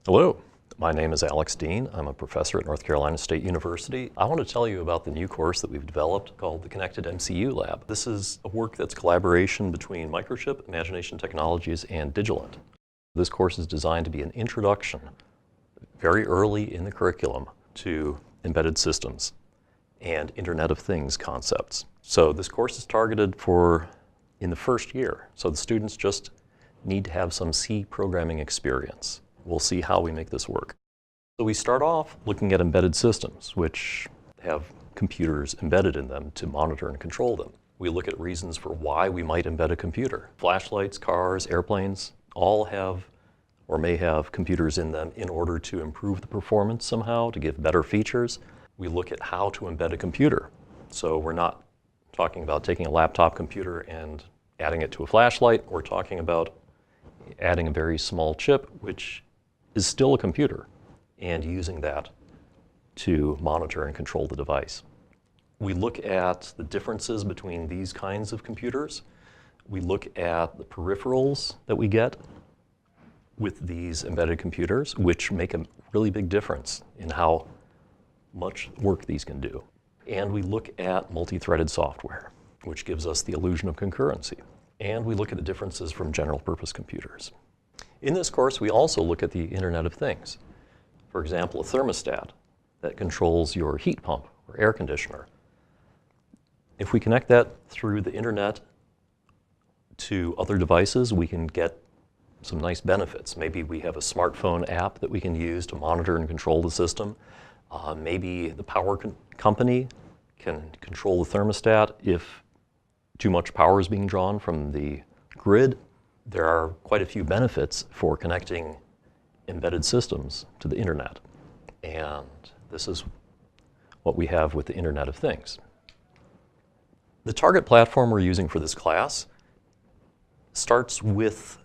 Hello, my name is Alex Dean. I'm a professor at North Carolina State University. I want to tell you about the new course that we've developed called the Connected MCU Lab. This is a work that's collaboration between Microchip, Imagination Technologies, and Distrelec. This course is designed to be an introduction very early in the curriculum to embedded systems and Internet of Things concepts. So this course is targeted for in the first year. So the students just need to have some C programming experience. We'll see how we make this work. So we start off looking at embedded systems, which have computers embedded in them to monitor and control them. We look at reasons for why we might embed a computer. Flashlights, cars, airplanes, all have or may have computers in them in order to improve the performance somehow, to give better features. We look at how to embed a computer. So we're not talking about taking a laptop computer and adding it to a flashlight. We're talking about adding a very small chip, which is still a computer, and using that to monitor and control the device. We look at the differences between these kinds of computers. We look at the peripherals that we get with these embedded computers, which make a really big difference in how much work these can do. And we look at multi-threaded software, which gives us the illusion of concurrency. And we look at the differences from general purpose computers. In this course, we also look at the Internet of Things. For example, a thermostat that controls your heat pump or air conditioner. If we connect that through the internet to other devices, we can get some nice benefits. Maybe we have a smartphone app that we can use to monitor and control the system. Maybe the power company can control the thermostat if too much power is being drawn from the grid. There are quite a few benefits for connecting embedded systems to the internet. And this is what we have with the Internet of Things. The target platform we're using for this class starts with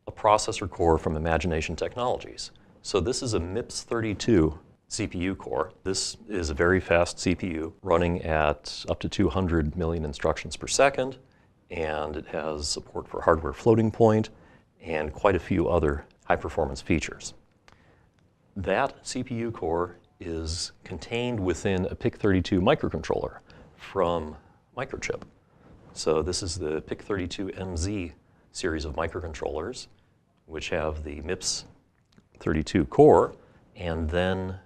a processor core from Imagination Technologies. So this is a MIPS 32 CPU core. This is a very fast CPU running at up to 200 million instructions per second, and it has support for hardware floating point and quite a few other high-performance features. That CPU core is contained within a PIC32 microcontroller from Microchip. So this is the PIC32MZ series of microcontrollers, which have the MIPS 32 core, and then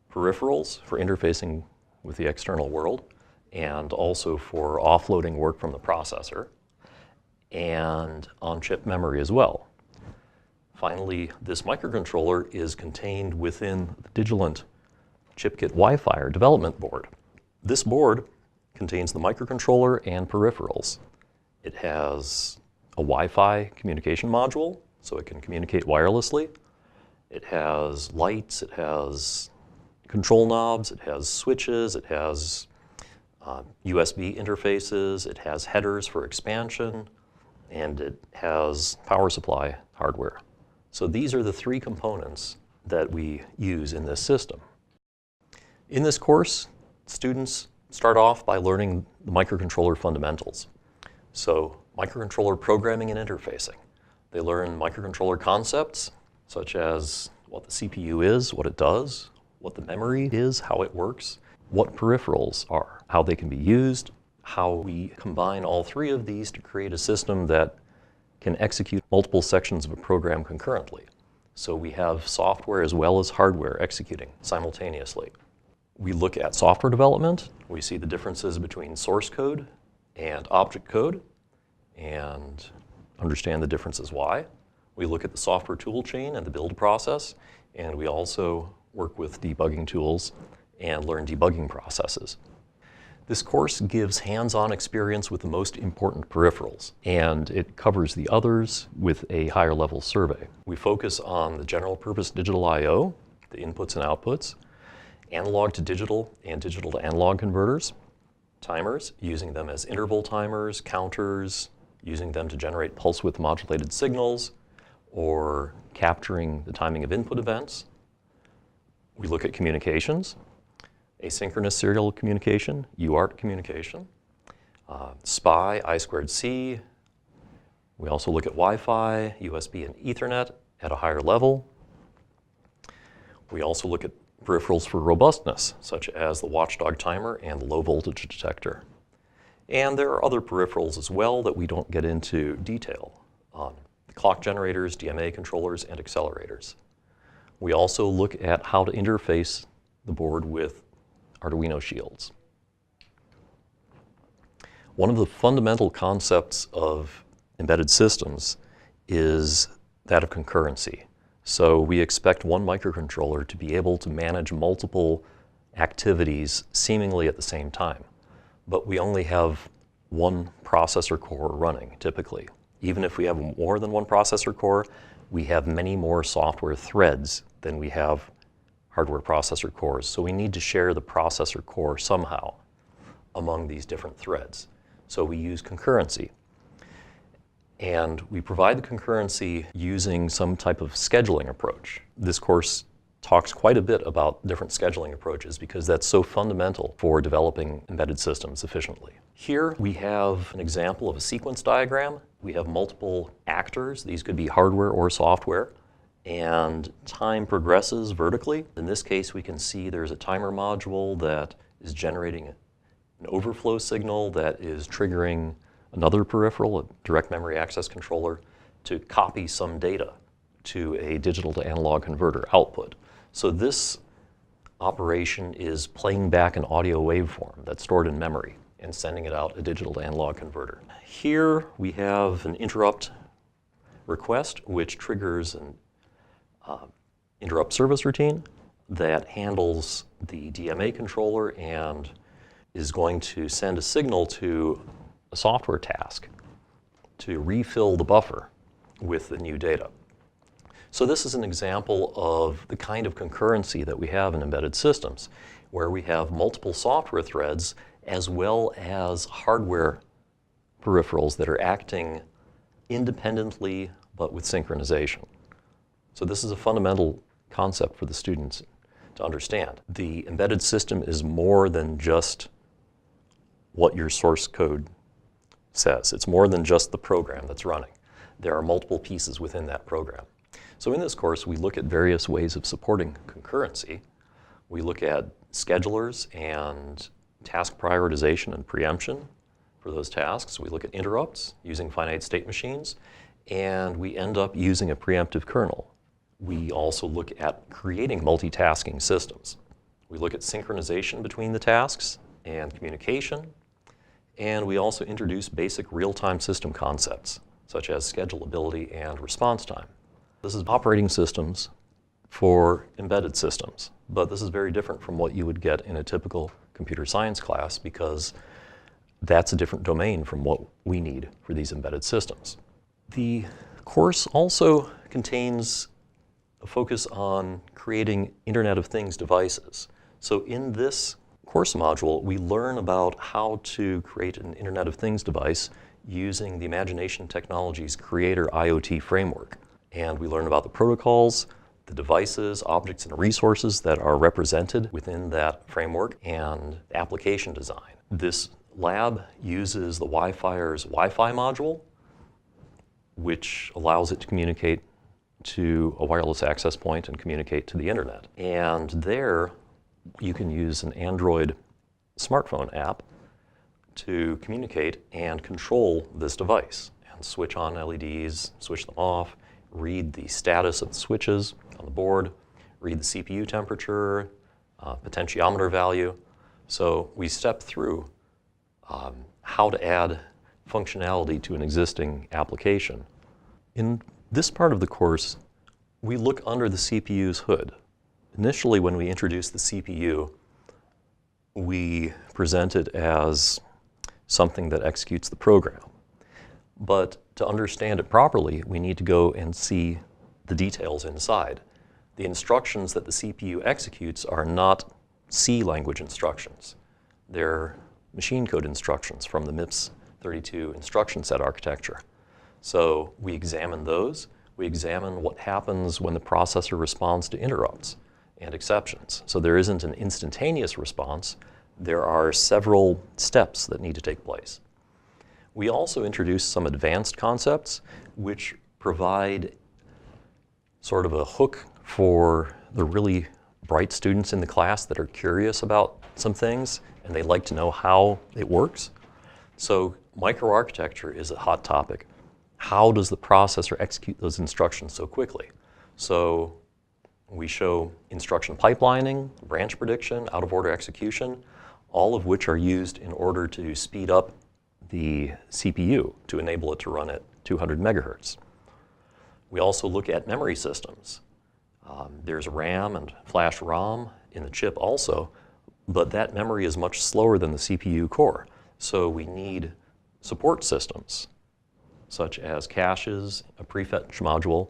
peripherals for interfacing with the external world, and also for offloading work from the processor, and on-chip memory as well. Finally, this microcontroller is contained within the Distrelec ChipKit Wi-Fi or development board. This board contains the microcontroller and peripherals. It has a Wi-Fi communication module, so it can communicate wirelessly. It has lights, it has control knobs, it has switches, it has USB interfaces, it has headers for expansion, and it has power supply hardware. So these are the three components that we use in this system. In this course, students start off by learning the microcontroller fundamentals. So microcontroller programming and interfacing. They learn microcontroller concepts, such as what the CPU is, what it does, what the memory is, how it works, what peripherals are, how they can be used, how we combine all three of these to create a system that can execute multiple sections of a program concurrently. So we have software as well as hardware executing simultaneously. We look at software development. We see the differences between source code and object code and understand the differences why. We look at the software tool chain and the build process, and we also work with debugging tools and learn debugging processes. This course gives hands-on experience with the most important peripherals, and it covers the others with a higher level survey. We focus on the general purpose digital I/O, the inputs and outputs, analog to digital and digital to analog converters, timers, using them as interval timers, counters, using them to generate pulse width modulated signals, or capturing the timing of input events. We look at communications, asynchronous serial communication, UART communication, SPI, I2C. We also look at Wi-Fi, USB, and Ethernet at a higher level. We also look at peripherals for robustness, such as the watchdog timer and the low voltage detector. And there are other peripherals as well that we don't get into detail on: the clock generators, DMA controllers, and accelerators. We also look at how to interface the board with Arduino shields. One of the fundamental concepts of embedded systems is that of concurrency. So we expect one microcontroller to be able to manage multiple activities seemingly at the same time. But we only have one processor core running, typically. Even if we have more than one processor core, we have many more software threads than we have hardware processor cores. So we need to share the processor core somehow among these different threads. So we use concurrency. And we provide the concurrency using some type of scheduling approach. This course talks quite a bit about different scheduling approaches because that's so fundamental for developing embedded systems efficiently. Here we have an example of a sequence diagram. We have multiple actors. These could be hardware or software. And time progresses vertically. In this case, we can see there's a timer module that is generating an overflow signal that is triggering another peripheral, a direct memory access controller, to copy some data to a digital to analog converter output. So this operation is playing back an audio waveform that's stored in memory and sending it out a digital to analog converter. Here we have an interrupt request, which triggers an interrupt service routine that handles the DMA controller and is going to send a signal to a software task to refill the buffer with the new data. So this is an example of the kind of concurrency that we have in embedded systems, where we have multiple software threads as well as hardware peripherals that are acting independently but with synchronization. So this is a fundamental concept for the students to understand. The embedded system is more than just what your source code says. It's more than just the program that's running. There are multiple pieces within that program. So in this course, we look at various ways of supporting concurrency. We look at schedulers and task prioritization and preemption for those tasks. We look at interrupts using finite state machines, and we end up using a preemptive kernel. We also look at creating multitasking systems. We look at synchronization between the tasks and communication, and we also introduce basic real-time system concepts, such as schedulability and response time. This is operating systems for embedded systems, but this is very different from what you would get in a typical computer science class because that's a different domain from what we need for these embedded systems. The course also contains a focus on creating Internet of Things devices. So in this course module, we learn about how to create an Internet of Things device using the Imagination Technologies Creator IoT framework. And we learn about the protocols, the devices, objects, and resources that are represented within that framework, and application design. This lab uses the Wi-Fi's Wi-Fi module, which allows it to communicate to a wireless access point and communicate to the internet. And there, you can use an Android smartphone app to communicate and control this device and switch on LEDs, switch them off, read the status of the switches on the board, read the CPU temperature, potentiometer value. So we step through how to add functionality to an existing application. In this part of the course, we look under the CPU's hood. Initially, when we introduced the CPU, we present it as something that executes the program. But to understand it properly, we need to go and see the details inside. The instructions that the CPU executes are not C language instructions. They're machine code instructions from the MIPS 32 instruction set architecture. So we examine those. We examine what happens when the processor responds to interrupts and exceptions. So there isn't an instantaneous response. There are several steps that need to take place. We also introduce some advanced concepts which provide sort of a hook for the really bright students in the class that are curious about some things and they like to know how it works. So microarchitecture is a hot topic. How does the processor execute those instructions so quickly? So we show instruction pipelining, branch prediction, out-of-order execution, all of which are used in order to speed up the CPU to enable it to run at 200 megahertz. We also look at memory systems. There's RAM and flash ROM in the chip also, but that memory is much slower than the CPU core. So we need support systems, such as caches, a prefetch module,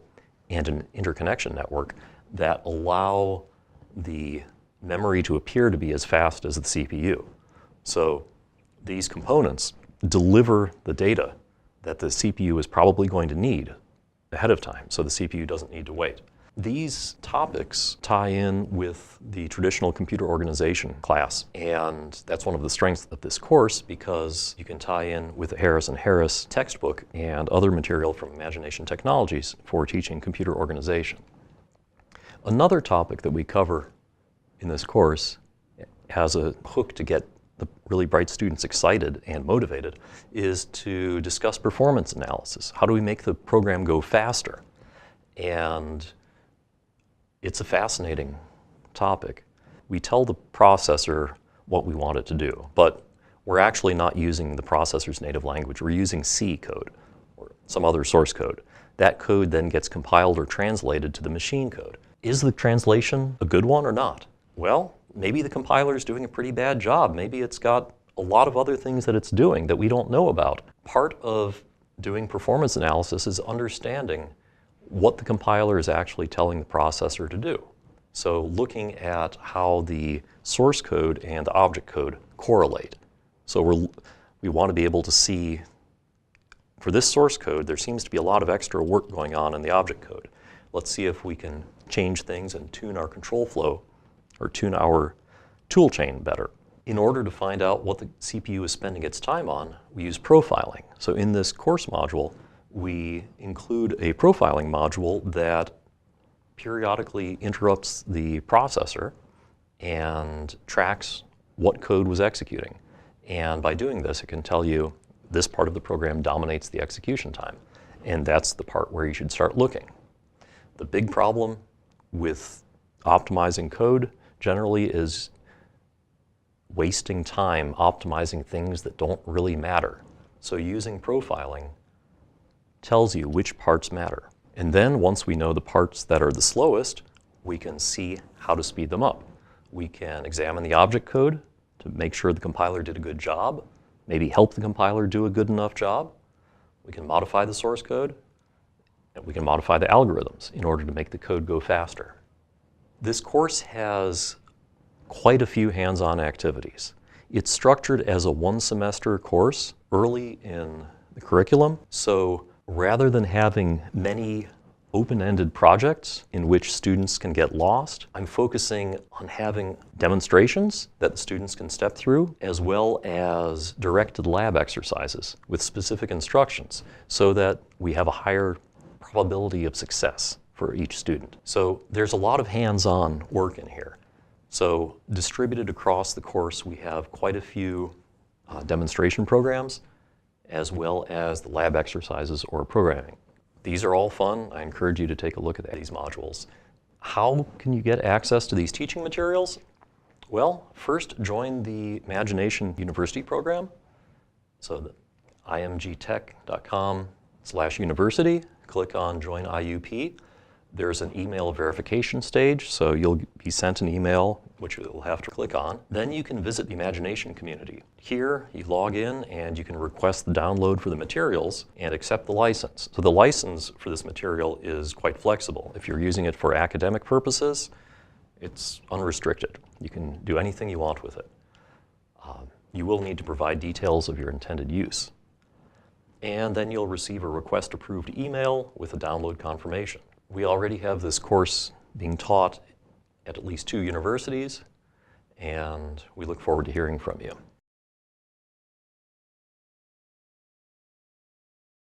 and an interconnection network that allow the memory to appear to be as fast as the CPU. So these components deliver the data that the CPU is probably going to need ahead of time, so the CPU doesn't need to wait. These topics tie in with the traditional computer organization class, and that's one of the strengths of this course because you can tie in with the Harris and Harris textbook and other material from Imagination Technologies for teaching computer organization. Another topic that we cover in this course has a hook to get the really bright students excited and motivated is to discuss performance analysis. How do we make the program go faster? And it's a fascinating topic. We tell the processor what we want it to do, but we're actually not using the processor's native language. We're using C code or some other source code. That code then gets compiled or translated to the machine code. Is the translation a good one or not? Well, maybe the compiler is doing a pretty bad job. Maybe it's got a lot of other things that it's doing that we don't know about. Part of doing performance analysis is understanding what the compiler is actually telling the processor to do. So looking at how the source code and the object code correlate. So we want to be able to see, for this source code, there seems to be a lot of extra work going on in the object code. Let's see if we can change things and tune our control flow or tune our tool chain better. In order to find out what the CPU is spending its time on, we use profiling. So in this course module, we include a profiling module that periodically interrupts the processor and tracks what code was executing. And by doing this, it can tell you this part of the program dominates the execution time. And that's the part where you should start looking. The big problem with optimizing code generally is wasting time optimizing things that don't really matter. So using profiling tells you which parts matter. And then once we know the parts that are the slowest, we can see how to speed them up. We can examine the object code to make sure the compiler did a good job, maybe help the compiler do a good enough job. We can modify the source code, and we can modify the algorithms in order to make the code go faster. This course has quite a few hands-on activities. It's structured as a one-semester course early in the curriculum, so rather than having many open-ended projects in which students can get lost, I'm focusing on having demonstrations that the students can step through, as well as directed lab exercises with specific instructions so that we have a higher probability of success for each student. So there's a lot of hands-on work in here. So distributed across the course, we have quite a few demonstration programs, as well as the lab exercises or programming. These are all fun. I encourage you to take a look at these modules. How can you get access to these teaching materials? Well, first join the Imagination University program. So the imgtech.com/university, click on Join IUP. There's an email verification stage, so you'll be sent an email, which you'll have to click on. Then you can visit the Imagination community. Here, you log in and you can request the download for the materials and accept the license. So the license for this material is quite flexible. If you're using it for academic purposes, it's unrestricted. You can do anything you want with it. You will need to provide details of your intended use. And then you'll receive a request-approved email with a download confirmation. We already have this course being taught at least 2 universities, and we look forward to hearing from you.